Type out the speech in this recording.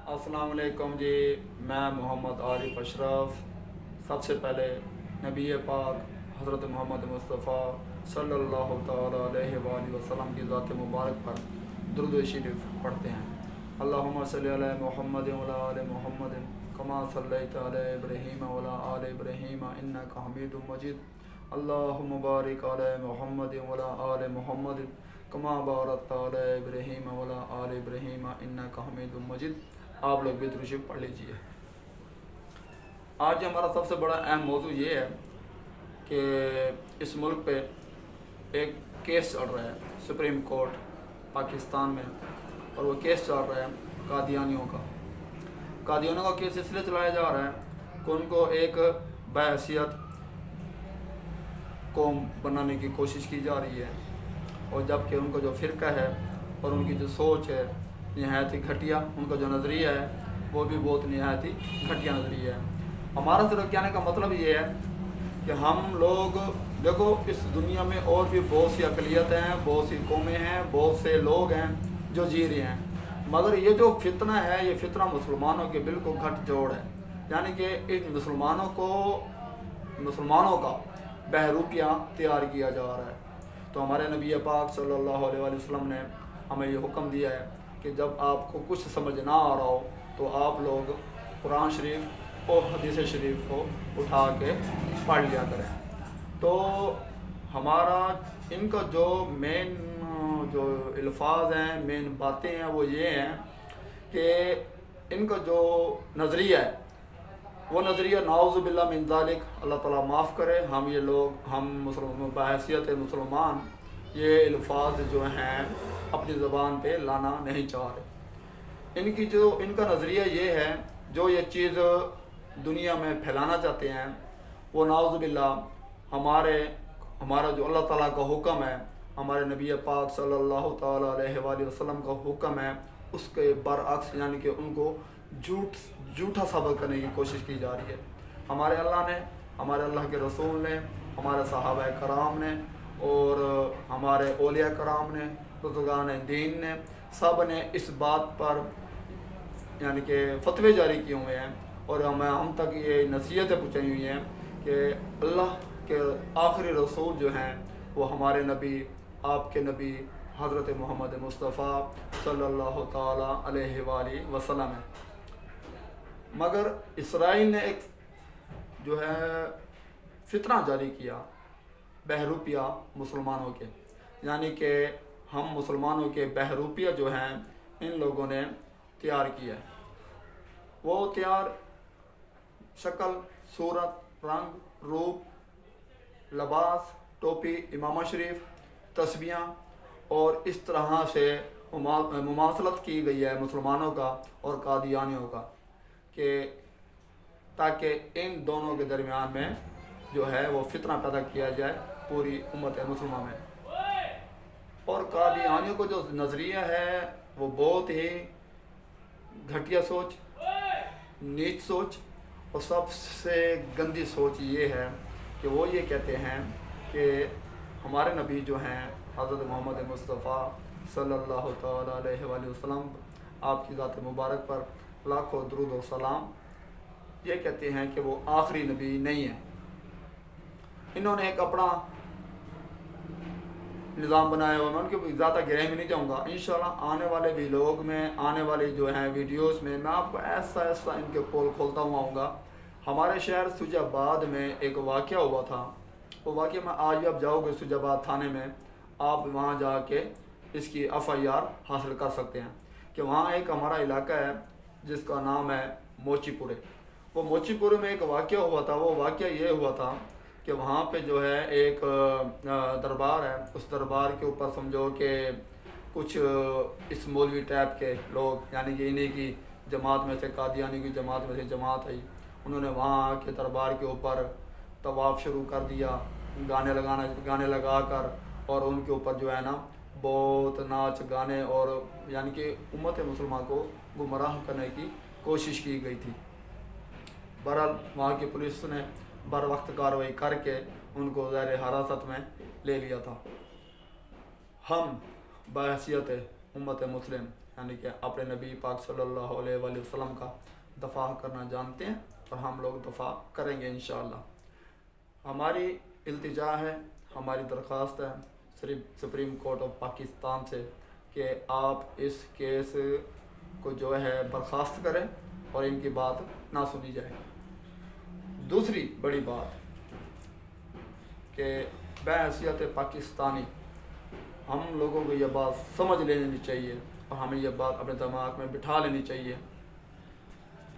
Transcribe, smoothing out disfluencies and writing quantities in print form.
अस्सलाम वालेकुम जी। मैं मोहम्मद आरिफ अशरफ सबसे पहले नबी पाक हज़रत मोहम्मद मुस्तफ़ा सल्लल्लाहु तआला अलैहि वसल्लम की ज़ात मुबारक पर दुरूद शरीफ पढ़ते हैं। अल्लाहुम्मा सल्लि अला मुहम्मद व अला आलि मुहम्मद कमा सल्लैता अला इब्राहीम व अला आलि इब्राहीम इन्नका हमीदुम मजीद। अल्लाहुम्मा बारिक अला मुहम्मद व अला आलि मुहम्मद कमा बारकता अला इब्राहीम व अला आलि इब्राहीम इन्नका हमीदुम मजीद। आप लोग भी दुरूद शरीफ पढ़ लीजिए। आज हमारा सबसे बड़ा अहम मौजू ये है कि इस मुल्क पे एक केस चल रहा है सुप्रीम कोर्ट पाकिस्तान में, और वो केस चल रहा है कादियानियों का केस इसलिए चलाया जा रहा है कि उनको एक बहैसियत कौम बनाने की कोशिश की जा रही है, और जबकि उनको जो फ़िरका है और उनकी जो सोच है नहायत ही घटिया, उनका जो नज़रिया है वो भी बहुत नहायत ही घटिया नज़रिया है। हमारा सिर्फ कहने का मतलब ये है कि हम लोग देखो, इस दुनिया में और भी बहुत सी अक़लियतें हैं, बहुत सी कौमें हैं, बहुत से लोग हैं जो जी रहे हैं, मगर ये जो फितना है ये फितना मुसलमानों के बिल्कुल घट जोड़ है। यानी कि इन मुसलमानों का बहरूपिया तैयार किया जा रहा है। तो हमारे नबी पाक सल्लल्लाहु अलैहि वसल्लम ने हमें ये हुक्म दिया है कि जब आपको कुछ समझ ना आ रहा हो तो आप लोग कुरान शरीफ और हदीस शरीफ को उठा के पढ़ लिया करें। तो हमारा इनका जो मेन जो अल्फाज हैं, मेन बातें हैं वो ये हैं कि इनका जो नज़रिया है वो नज़रिया नाउज़ु बिल्लाह मिन ज़ालिक, अल्लाह ताला माफ़ करे, हम मुसलमान बहैसियत मुसलमान ये अल्फाज जो हैं अपनी ज़बान पे लाना नहीं चाह रहे। इनका नज़रिया ये है, जो ये चीज़ दुनिया में फैलाना चाहते हैं वो नाउज़ु बिल्लाह हमारा जो अल्लाह ताला का हुक्म है, हमारे नबी पाक सल्लल्लाहु तआला अलैहि वसल्लम का हुक्म है, उसके बरअक्स यानी कि उनको झूठा साबित करने की कोशिश की जा रही है। हमारे अल्लाह के रसूल ने, हमारे सहाबा कराम ने और हमारे औलिया कराम ने, बुज़ुर्गान दीन ने, सब ने इस बात पर यानी कि फतवे जारी किए हुए हैं और हम तक ये नसीहतें पहुँचाई हुई हैं कि अल्लाह के आखिरी रसूल जो हैं वो हमारे नबी, आपके नबी हज़रत मोहम्मद मुस्तफ़ा सल्लल्लाहु तआला अलैहि वसल्लम है। मगर इसराइल ने एक जो है फितना जारी किया बहरूपिया मुसलमानों के, यानी कि हम मुसलमानों के बहरूपिया जो हैं इन लोगों ने तैयार किया है। वो तैयार शक्ल, सूरत, रंग, रूप, लिबास, टोपी, इमामा शरीफ, तस्बीहां और इस तरह से मुमासलत की गई है मुसलमानों का और कादियानियों का, कि ताकि इन दोनों के दरमियान में जो है वो फितना पैदा किया जाए पूरी उम्मत मुसलमान में। और कादियानियों को जो नज़रिया है वो बहुत ही घटिया सोच, नीच सोच और सबसे गंदी सोच ये है कि वो ये कहते हैं कि हमारे नबी जो हैं हज़रत मोहम्मद मुस्तफ़ा सल्लल्लाहु तआला अलैहि वसल्लम, आपकी ज़ात मुबारक पर लाखों दुरूद और सलाम, ये कहते हैं कि वो आखिरी नबी नहीं है। इन्होंने एक अपना निज़ाम बनाया हुआ, मैं उनके ज़्यादा गहराई में नहीं जाऊँगा। इंशाल्लाह आने वाले व्लॉग में, आने वाली जो हैं वीडियोस में मैं आपको ऐसा इनके पोल खोलता हुआ आऊँगा। हमारे शहर सुजाबाद में एक वाक़या हुआ था, वो वाक़या में आज भी आप जाओगे सुजाबाद थाने में, आप वहाँ जाके इसकी FIR हासिल कर सकते हैं कि वहाँ एक हमारा इलाका है जिसका नाम है मोचीपुरे। वो मोचीपुरे में एक वाक़या हुआ था। वो वाक़या ये हुआ था कि वहाँ पे जो है एक दरबार है, उस दरबार के ऊपर समझो कि कुछ इस मौलवी टाइप के लोग, यानी कि इन्हीं की जमात में से, कादियानी की जमात में से जमात आई, उन्होंने वहाँ के दरबार के ऊपर तवाफ़ शुरू कर दिया, गाने लगा कर, और उनके ऊपर जो है ना बहुत नाच गाने और यानी कि उम्मत मुसलमान को गुमराह करने की कोशिश की गई थी। बहरहाल वहाँ की पुलिस ने बर वक्त कार्रवाई करके उनको ज़ैर हिरासत में ले लिया था। हम बहैसियत उम्मत मुस्लिम یعنی کہ اپنے نبی پاک صلی اللہ علیہ وآلہ وسلم کا دفاع کرنا جانتے ہیں، اور ہم لوگ دفاع کریں گے انشاءاللہ۔ ہماری التجا ہے، ہماری درخواست ہے صرف سپریم کورٹ آف پاکستان سے کہ آپ اس کیس کو جو ہے برخاست کریں اور ان کی بات نہ سنی جائے۔ دوسری بڑی بات کہ بحیثیت پاکستانی ہم لوگوں کو یہ بات سمجھ لینی چاہیے، اور ہمیں یہ بات اپنے دماغ میں بٹھا لینی چاہیے